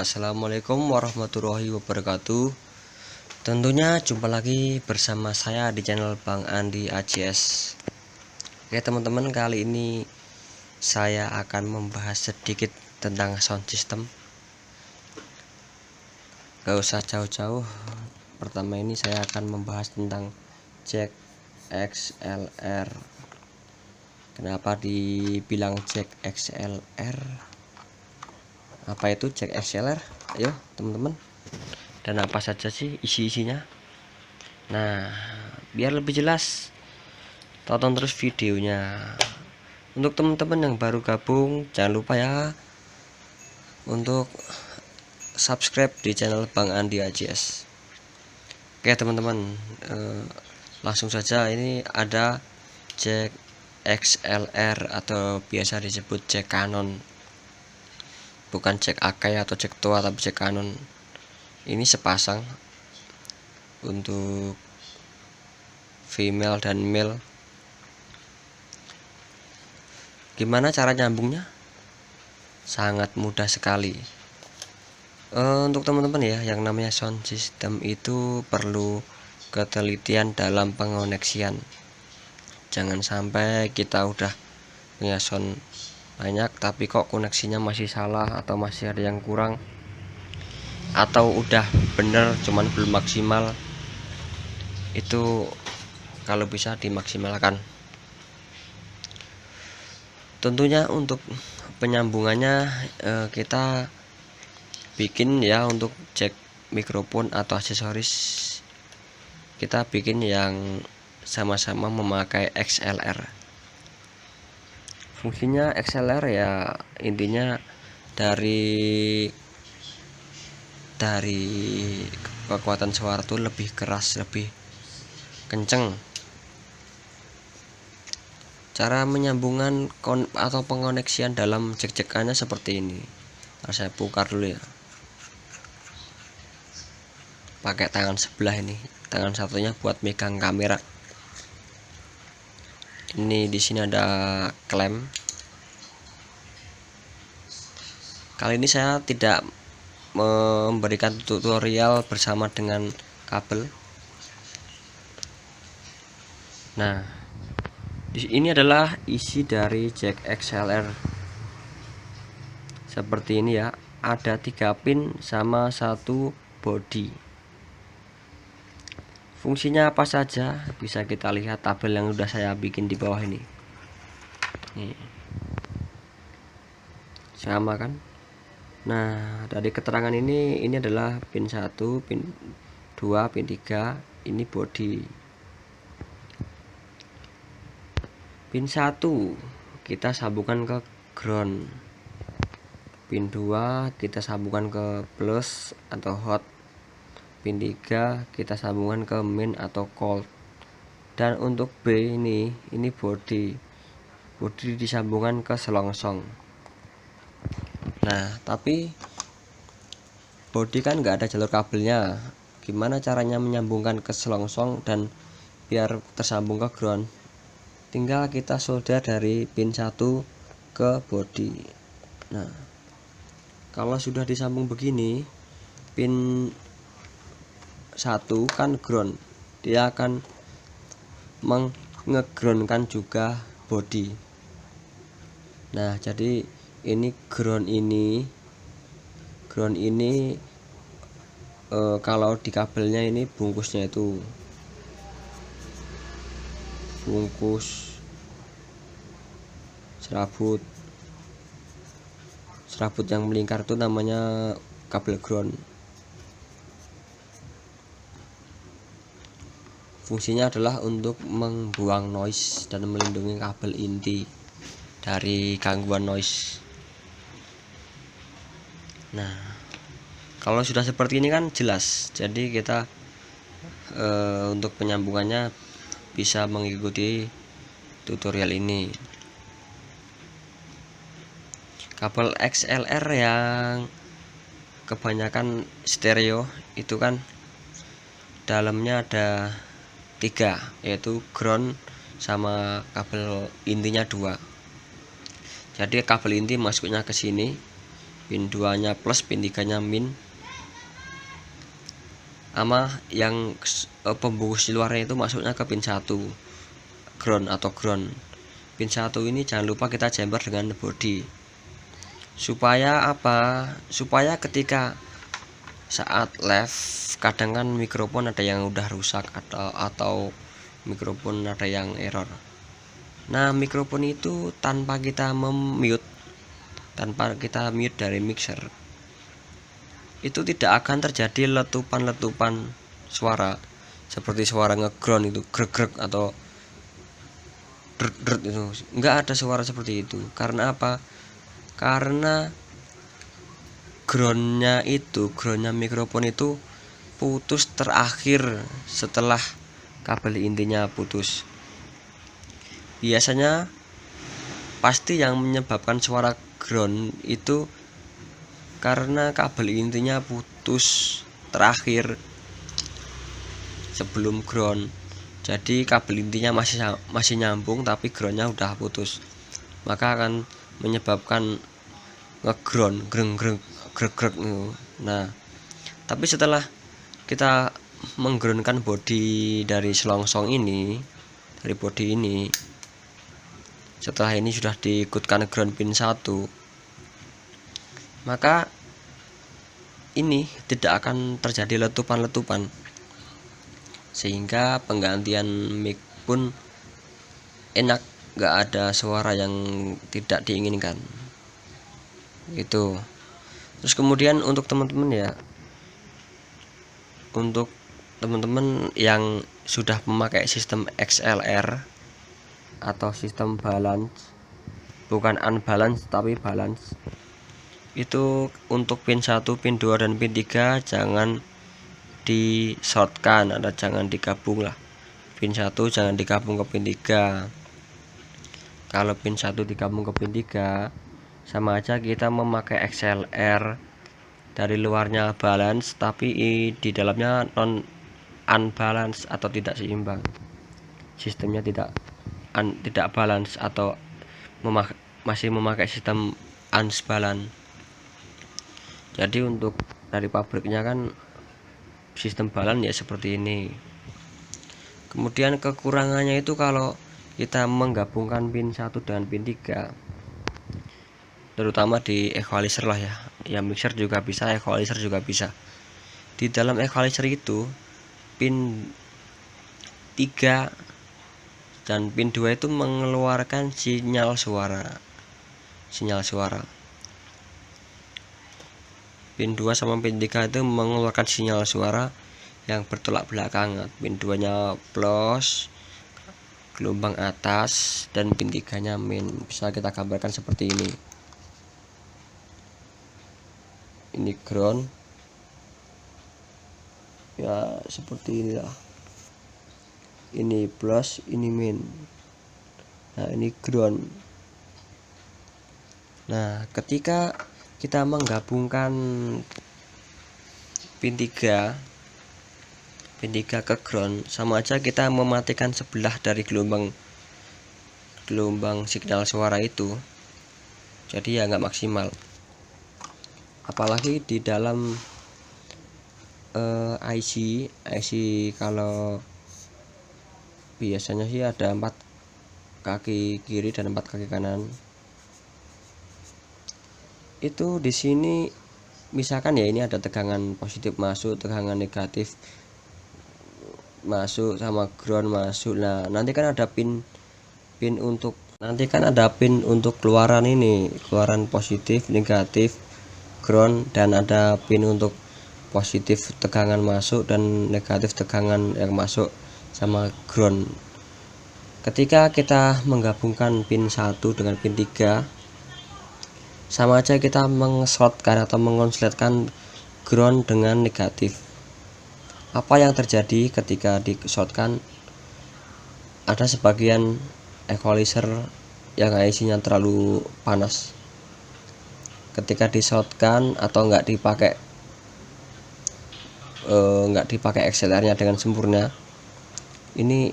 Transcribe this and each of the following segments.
Assalamualaikum warahmatullahi wabarakatuh. Tentunya jumpa lagi bersama saya di channel Bang Andi AJS. Oke teman-teman, kali ini saya akan membahas sedikit tentang sound system. Gak usah jauh-jauh. Pertama ini saya akan membahas tentang jack XLR. Kenapa dibilang jack XLR? Apa itu jack XLR? Ayo teman-teman, dan apa saja sih isi-isinya? Nah, biar lebih jelas, tonton terus videonya. Untuk teman-teman yang baru gabung, jangan lupa ya untuk subscribe di channel Bang Andi AJS. Oke teman-teman, langsung saja. Ini ada jack XLR atau biasa disebut jack Canon. Bukan jack Akai atau jack tua, tapi jack Canon. Ini sepasang untuk female dan male. Gimana cara nyambungnya? Sangat mudah sekali. Untuk teman-teman ya, yang namanya sound system itu perlu ketelitian dalam pengoneksian. Jangan sampai kita udah punya sound banyak tapi kok koneksinya masih salah atau masih ada yang kurang, atau udah bener cuman belum maksimal. Itu kalau bisa dimaksimalkan. Tentunya untuk penyambungannya kita bikin ya, untuk jack mikrofon atau aksesoris kita bikin yang sama-sama memakai XLR. Fungsinya XLR ya intinya dari kekuatan suara tuh lebih keras, lebih kenceng. Cara menyambungan atau pengoneksian dalam jack-jackannya seperti ini. Nah, saya bongkar dulu ya. Pakai tangan sebelah ini, tangan satunya buat megang kamera. Ini di sini ada klem. Kali ini saya tidak memberikan tutorial bersama dengan kabel. Nah, ini adalah isi dari jack XLR. Seperti ini ya, ada 3 pin sama 1 body. Fungsinya apa saja bisa kita lihat tabel yang udah saya bikin di bawah ini. Nih. Sama kan? Nah, dari keterangan ini adalah pin 1, pin 2, pin 3, ini body. Pin 1 kita sambungkan ke ground. Pin 2 kita sambungkan ke plus atau hot. Pin 3 kita sambungkan ke main atau cold. Dan untuk B ini body disambungkan ke selongsong. Nah, tapi body kan nggak ada jalur kabelnya. Gimana caranya menyambungkan ke selongsong dan biar tersambung ke ground? Tinggal kita solder dari pin 1 ke body. Nah, kalau sudah disambung begini, pin 1 kan ground, dia akan mengegroundkan juga body. Nah, jadi ini ground ini kalau di kabelnya ini bungkusnya itu bungkus serabut yang melingkar itu namanya kabel ground. Fungsinya adalah untuk membuang noise dan melindungi kabel inti dari gangguan noise. Nah, kalau sudah seperti ini kan jelas. Jadi kita untuk penyambungannya bisa mengikuti tutorial ini. Kabel XLR yang kebanyakan stereo itu kan dalamnya ada 3, yaitu ground sama kabel intinya 2. Jadi kabel inti masuknya ke sini, pin 2 nya plus, pin 3 nya min, sama yang pembungkus di luarnya itu masuknya ke pin 1 ground atau ground. Pin 1 ini jangan lupa kita jumper dengan body, supaya apa? Supaya ketika saat live, kadang kan mikrofon ada yang udah rusak atau mikrofon ada yang error. Nah, mikrofon itu tanpa kita mute dari mixer, itu tidak akan terjadi letupan-letupan suara seperti suara ngeground itu greg-greg atau dret itu. Enggak ada suara seperti itu. Karena apa? Karena groundnya mikrofon itu putus terakhir setelah kabel intinya putus. Biasanya pasti yang menyebabkan suara ground itu karena kabel intinya putus terakhir sebelum ground. Jadi kabel intinya masih nyambung tapi groundnya udah putus, maka akan menyebabkan ngeground greng-greng greg-greg. Nah, tapi setelah kita menggroundkan body dari selongsong ini, dari body ini, setelah ini sudah diikutkan ground pin 1, maka ini tidak akan terjadi letupan-letupan, sehingga penggantian mic pun enak, gak ada suara yang tidak diinginkan gitu. Terus kemudian untuk teman-teman ya, untuk teman-teman yang sudah memakai sistem XLR atau sistem balance, bukan unbalance tapi balance, itu untuk pin 1, pin 2 dan pin 3 jangan di shortkan atau jangan digabung lah. Pin 1 jangan digabung ke pin 3. Kalau pin 1 digabung ke pin 3, sama aja kita memakai XLR, dari luarnya balance tapi di dalamnya unbalance atau tidak seimbang. Sistemnya tidak balance atau masih memakai sistem unbalance. Jadi untuk dari pabriknya kan sistem balance ya seperti ini. Kemudian kekurangannya itu kalau kita menggabungkan pin 1 dengan pin 3, terutama di equalizer lah ya, mixer juga bisa, equalizer juga bisa. Di dalam equalizer itu pin 3 dan pin 2 itu mengeluarkan sinyal suara. Pin 2 sama pin 3 itu mengeluarkan sinyal suara yang bertolak belakang. Pin 2 nya plus, gelombang atas, dan pin 3 nya min. Bisa kita gambarkan seperti ini. Ini ground ya, seperti inilah. Ini plus, ini min. Nah, ini ground. Nah, ketika kita menggabungkan pin 3 ke ground, sama aja kita mematikan sebelah dari gelombang signal suara itu. Jadi ya nggak maksimal. Apalagi di dalam IC kalau biasanya sih ada 4 kaki kiri dan 4 kaki kanan. Itu di sini misalkan ya, ini ada tegangan positif masuk, tegangan negatif masuk, sama ground masuk. Nah, nanti kan ada pin untuk keluaran ini, keluaran positif, negatif, ground, dan ada pin untuk positif tegangan masuk dan negatif tegangan yang masuk sama ground. Ketika kita menggabungkan pin 1 dengan pin 3, sama aja kita mengshortkan atau mengonsletkan ground dengan negatif. Apa yang terjadi ketika di shortkan? Ada sebagian equalizer yang IC-nya terlalu panas. Ketika di shortkan atau nggak dipakai XLR-nya dengan sempurna, ini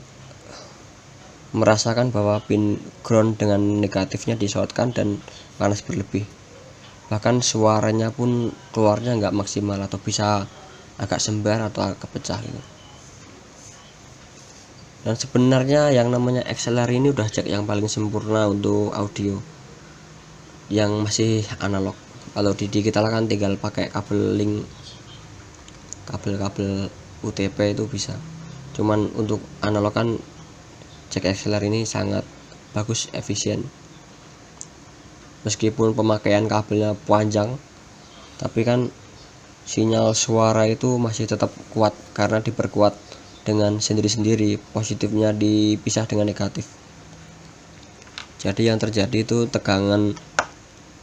merasakan bahwa pin ground dengan negatifnya di shortkan dan panas berlebih. bahkan suaranya pun keluarnya nggak maksimal atau bisa agak sembar atau agak pecah gitu. Dan sebenarnya yang namanya XLR ini udah jack yang paling sempurna untuk audio yang masih analog. Kalau di digital kan tinggal pakai kabel link, kabel UTP itu bisa. Cuman untuk analog kan jack XLR ini sangat bagus, efisien. Meskipun pemakaian kabelnya panjang, tapi kan sinyal suara itu masih tetap kuat karena diperkuat dengan sendiri-sendiri, positifnya dipisah dengan negatif. Jadi yang terjadi itu tegangan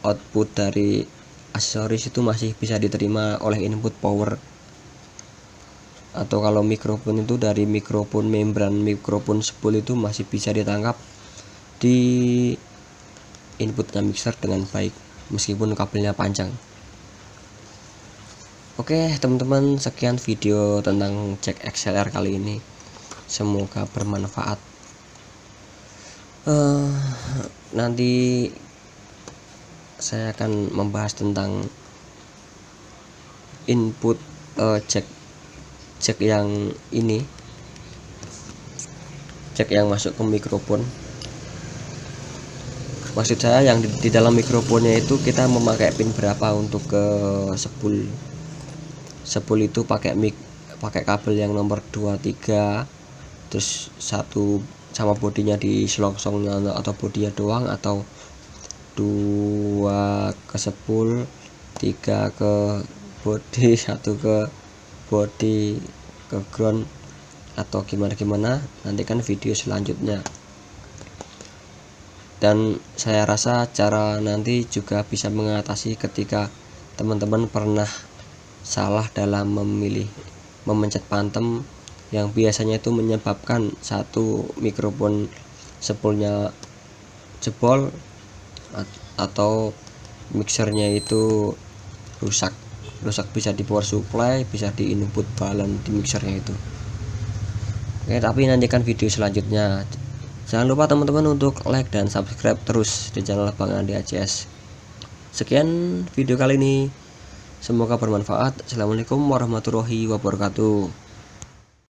output dari aksesoris itu masih bisa diterima oleh input power. Atau kalau mikrofon itu dari mikrofon membran, mikrofon spool itu masih bisa ditangkap di inputnya mixer dengan baik meskipun kabelnya panjang. Oke teman-teman, sekian video tentang jack XLR kali ini, semoga bermanfaat. Nanti saya akan membahas tentang input jack yang ini, jack yang masuk ke mikrofon. Maksud saya yang di dalam mikrofonnya itu kita memakai pin berapa untuk ke spool. Spool itu pakai kabel yang nomor 23, terus satu sama bodinya di selongsongnya atau bodinya doang, atau 2 ke spool, 3 ke body, 1 ke body, ke ground, atau gimana nanti kan video selanjutnya. Dan saya rasa cara nanti juga bisa mengatasi ketika teman-teman pernah salah dalam memencet pantem yang biasanya itu menyebabkan satu mikrofon spoolnya jebol atau mixernya itu rusak bisa di power supply, bisa di input balon di mixernya itu. Oke, tapi nantikan video selanjutnya. Jangan lupa teman-teman untuk like dan subscribe terus di channel Bang Andi ACS. Sekian video kali ini, semoga bermanfaat. Assalamualaikum warahmatullahi wabarakatuh.